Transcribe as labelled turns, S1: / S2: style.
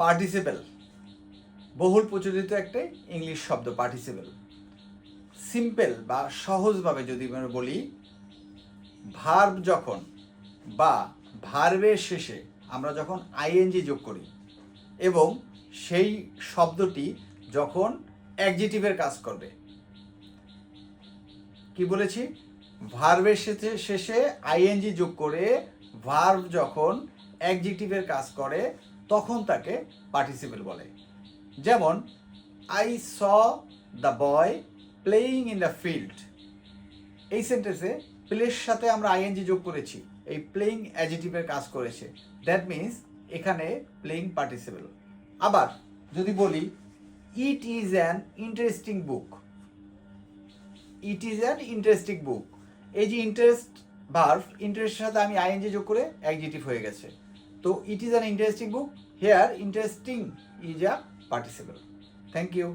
S1: Participle বহুল প্রচলিত একটা ইংলিশ শব্দ পার্টিসিপেল। সিম্পল বা সহজভাবে যদি আমরা বলি, ভার্ব যখন বা ভার্বের শেষে আমরা যখন আইএনজি যোগ করি এবং সেই শব্দটি যখন অ্যাডজেক্টিভের কাজ করবে, কি বলেছি, ভার্বের শেষে আইএনজি যোগ করে ভার্ব যখন অ্যাডজেক্টিভের কাজ করে তখন তাকে পার্টিসিপেল বলে। যেমন I saw the boy playing in the field, এই সেন্টেন্সে প্লের সাথে আমরা আইএনজি যোগ করেছি, এই প্লেয়িং অ্যাডজেক্টিভের কাজ করেছে, দ্যাট মিনস এখানে প্লেয়িং পার্টিসিপেল। আবার যদি বলি it is an interesting book, it is an interesting book, এই যে ইন্টারেস্ট ভার্ব, ইন্টারেস্টের সাথে আমি আইএনজি যোগ করে অ্যাডজেক্টিভ হয়ে গেছে। তো it is an interesting book, here interesting is a participle. Thank you.